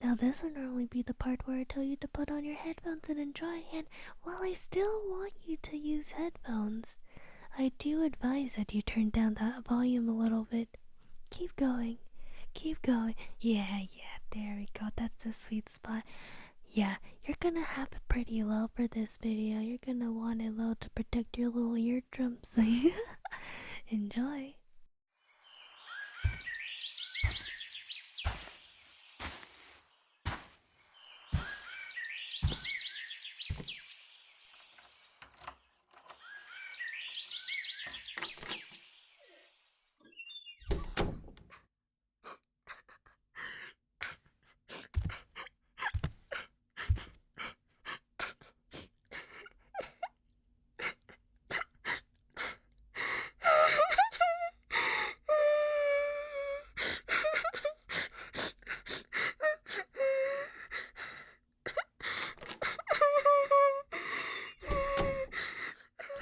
Now this would normally be the part where I tell you to put on your headphones and enjoy, and while I still want you to use headphones, I do advise that you turn down that volume a little bit. Keep going. Keep going. Yeah, there we go. That's the sweet spot. Yeah, you're gonna have it pretty low for this video. You're gonna want it low to protect your little eardrums. Enjoy.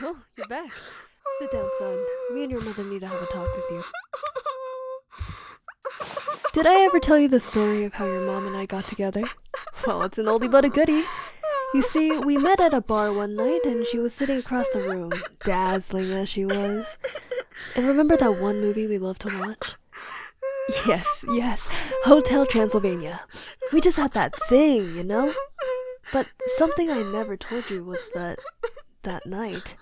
Oh, you're back. Sit down, son. Me and your mother need to have a talk with you. Did I ever tell you the story of how your mom and I got together? Well, it's an oldie but a goodie. You see, we met at a bar one night and she was sitting across the room, dazzling as she was. And remember that one movie we loved to watch? Yes, Hotel Transylvania. We just had that thing, you know? But something I never told you was that night,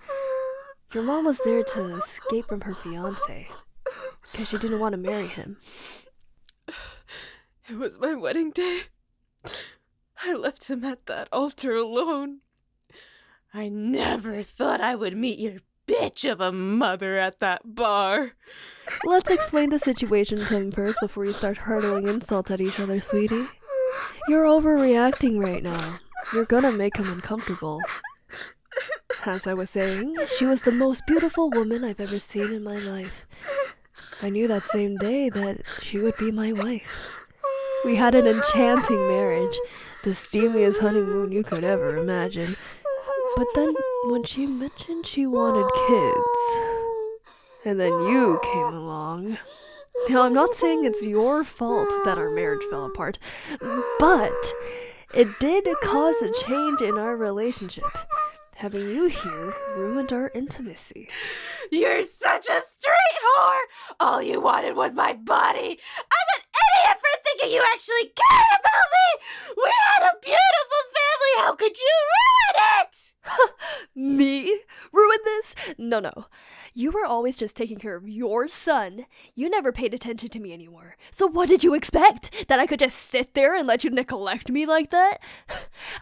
your mom was there to escape from her fiancé, because she didn't want to marry him. It was my wedding day. I left him at that altar alone. I never thought I would meet your bitch of a mother at that bar. Let's explain the situation to him first before you start hurling insults at each other, sweetie. You're overreacting right now. You're gonna make him uncomfortable. As I was saying, she was the most beautiful woman I've ever seen in my life. I knew that same day that she would be my wife. We had an enchanting marriage, the steamiest honeymoon you could ever imagine. But then, when she mentioned she wanted kids, and then you came along. Now, I'm not saying it's your fault that our marriage fell apart, but it did cause a change in our relationship. Having you here ruined our intimacy. You're such a straight whore! All you wanted was my body! I'm an idiot for thinking you actually cared about me! We had a beautiful family! How could you ruin it? Me? Ruin this? No. You were always just taking care of your son. You never paid attention to me anymore. So what did you expect? That I could just sit there and let you neglect me like that?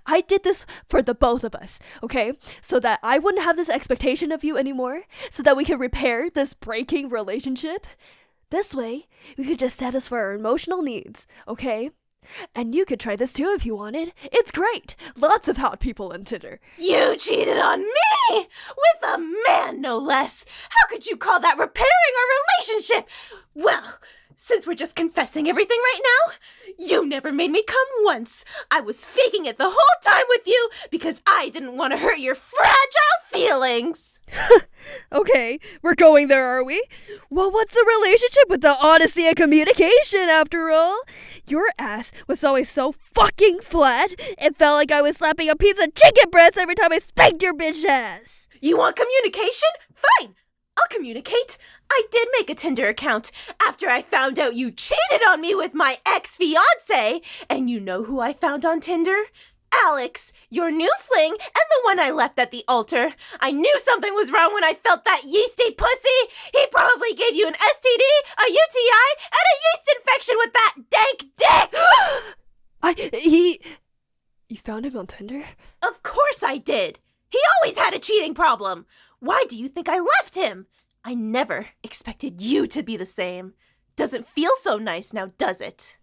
I did this for the both of us, okay? So that I wouldn't have this expectation of you anymore. So that we could repair this breaking relationship. This way, we could just satisfy our emotional needs, okay? And you could try this too if you wanted. It's great. Lots of hot people on Tinder. You cheated on me! With a man, no less! How could you call that repairing our relationship? Well, since we're just confessing everything right now, you never made me come once. I was faking it the whole time with you because I didn't want to hurt your fragile feelings. Okay, we're going there, are we? Well, what's the relationship with the honesty and communication, after all? Your ass was always so fucking flat, it felt like I was slapping a piece of chicken breast every time I spanked your bitch ass. You want communication? Fine, I'll communicate. I did make a Tinder account after I found out you cheated on me with my ex-fiancé. And you know who I found on Tinder? Alex, your new fling, and the one I left at the altar. I knew something was wrong when I felt that yeasty pussy. He probably gave you an STD, a UTI, and a yeast infection with that dank dick. You found him on Tinder? Of course I did. He always had a cheating problem. Why do you think I left him? I never expected you to be the same. Doesn't feel so nice now, does it?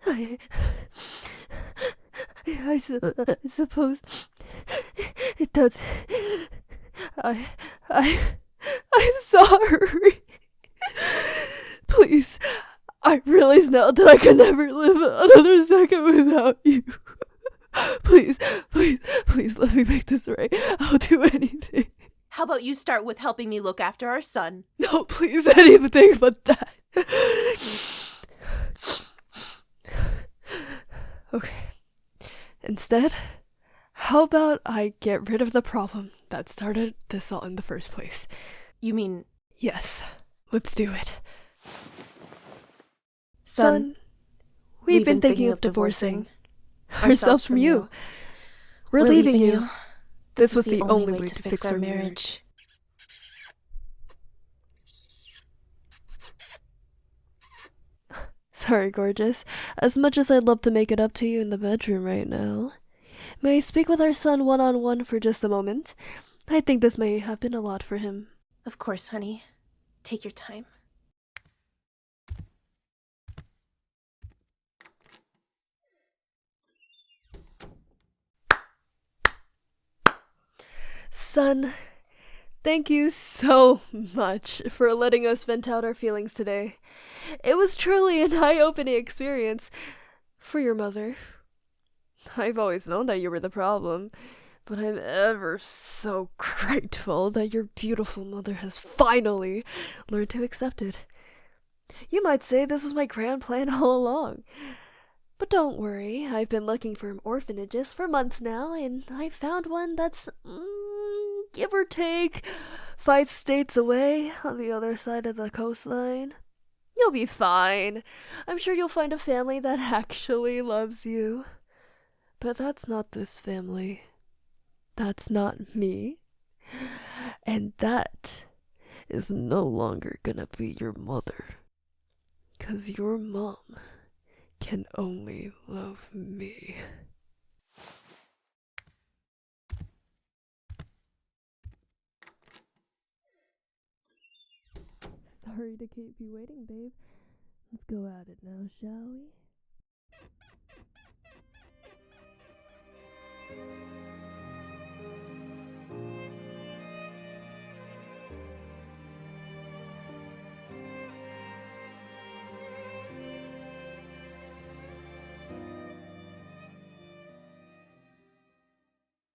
I suppose it does. I'm sorry. Please, I realize now that I can never live another second without you. Please let me make this right. I'll do anything. How about you start with helping me look after our son? No, please, anything but that. Okay. Instead, how about I get rid of the problem that started this all in the first place? You mean... Yes, let's do it. Son, we've been thinking of divorcing ourselves from you. We're leaving you. This was the only way to fix our marriage. Sorry, gorgeous. As much as I'd love to make it up to you in the bedroom right now, may I speak with our son one-on-one for just a moment? I think this may have been a lot for him. Of course, honey. Take your time. Son, thank you so much for letting us vent out our feelings today. It was truly an eye-opening experience for your mother. I've always known that you were the problem, but I'm ever so grateful that your beautiful mother has finally learned to accept it. You might say this was my grand plan all along. But don't worry, I've been looking for orphanages for months now, and I found one that's, give or take, 5 states away on the other side of the coastline. You'll be fine. I'm sure you'll find a family that actually loves you. But that's not this family. That's not me. And that is no longer gonna be your mother. 'Cause your mom can only love me. Sorry to keep you waiting, babe. Let's go at it now, shall we?